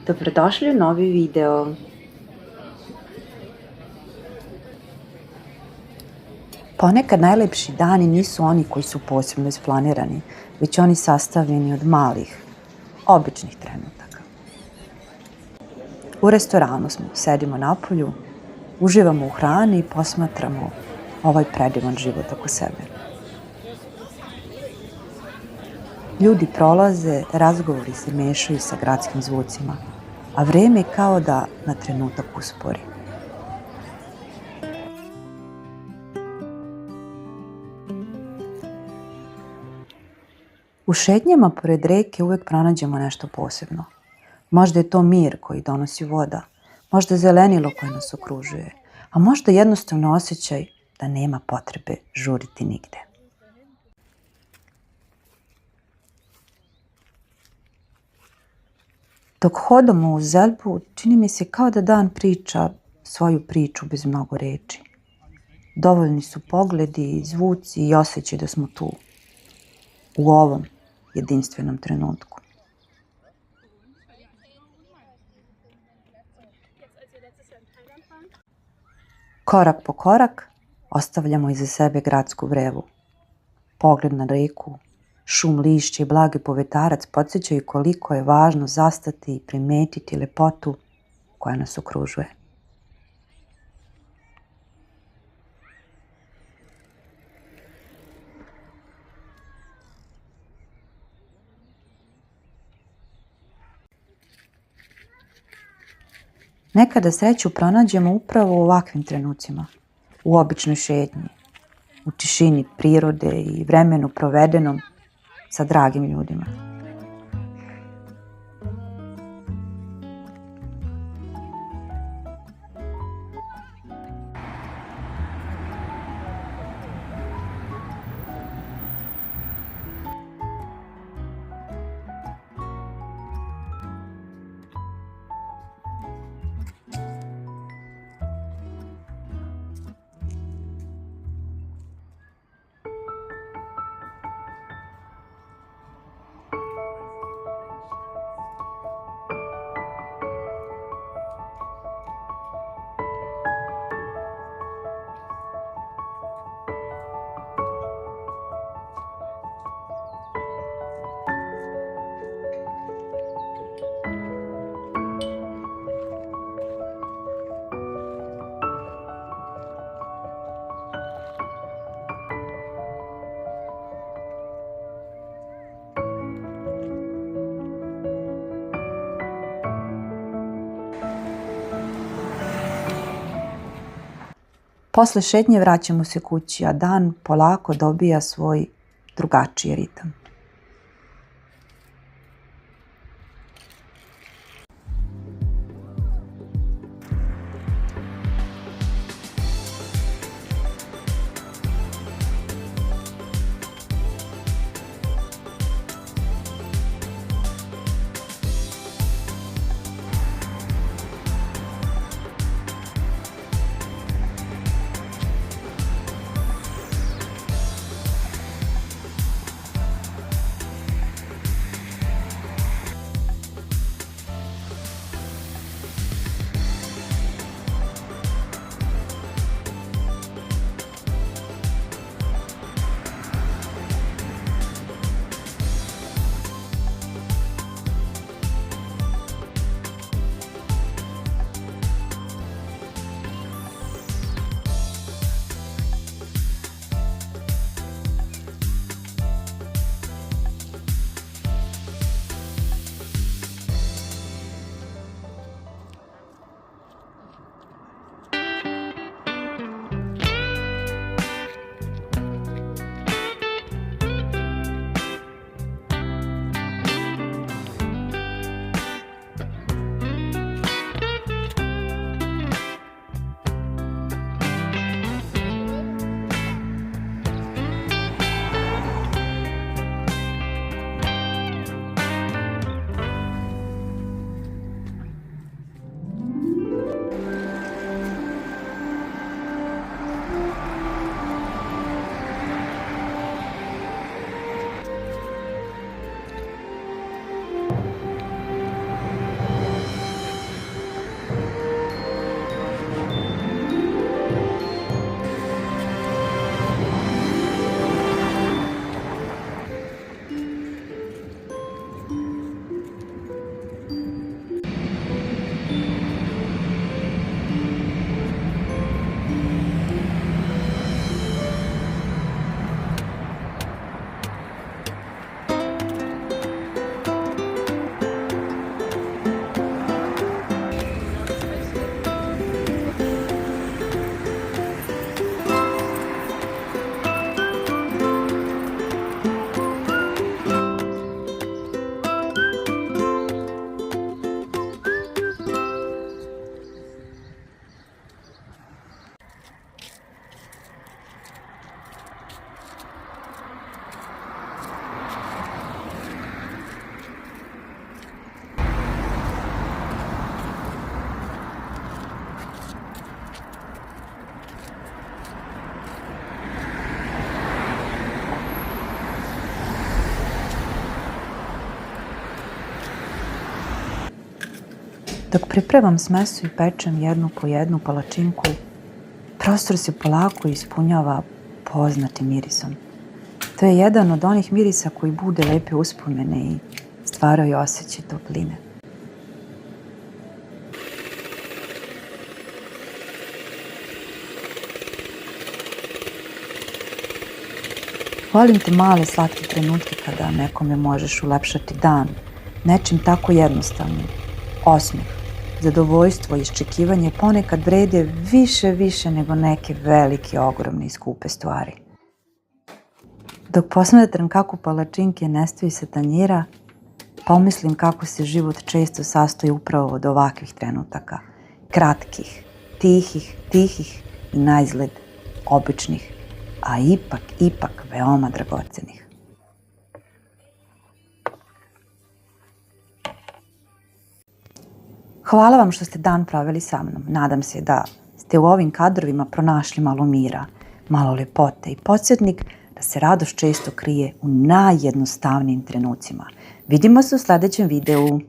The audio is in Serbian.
Dobrodošli u novi video. Ponekad najlepši dani nisu oni koji su posebno isplanirani, već oni sastavljeni od malih, običnih trenutaka. U restoranu smo, sedimo napolju, uživamo u hrani i posmatramo ovaj predivan život oko sebe. Ljudi prolaze, razgovori se mešaju sa gradskim zvucima, a vreme je kao da na trenutak uspori. U šetnjama pored reke uvek pronađemo nešto posebno. Možda je to mir koji donosi voda, možda zelenilo koje nas okružuje, a možda jednostavno osjećaj da nema potrebe žuriti nigde. Dok hodamo uz Zelbu, čini mi se kao da dan priča svoju priču bez mnogo reči. Dovoljni su pogledi, zvuci i osjećaj da smo tu, u ovom jedinstvenom trenutku. Korak po korak ostavljamo iza sebe gradsku vrevu. Pogled na reku, šum lišća i blagi povetarac podsjećaju koliko je važno zastati i primetiti lepotu koja nas okružuje. Nekada sreću pronađemo upravo u ovakvim trenucima, u običnoj šetnji, u tišini prirode i vremenu provedenom sa dragim ljudima. Posle šetnje vraćamo se kući, a dan polako dobija svoj drugačiji ritam. Dok pripremam smesu i pečem jednu po jednu palačinku, prostor se polako ispunjava poznatim mirisom. To je jedan od onih mirisa koji bude lepe uspomene i stvaraju osjećaj topline. Volim te male slatke trenutke kada nekome možeš ulepšati dan, nečim tako jednostavnim. Osmeh, zadovoljstvo i iščekivanje ponekad vrede više nego neke velike, ogromne i skupe stvari. Dok posmatram kako palačinke nestaju sa tanjira, pomislim kako se život često sastoji upravo od ovakvih trenutaka. Kratkih, tihih i naizgled običnih, a ipak veoma dragocenih. Hvala vam što ste dan proveli sa mnom. Nadam se da ste u ovim kadrovima pronašli malo mira, malo lepote i podsjetnik da se radost često krije u najjednostavnijim trenucima. Vidimo se u sljedećem videu.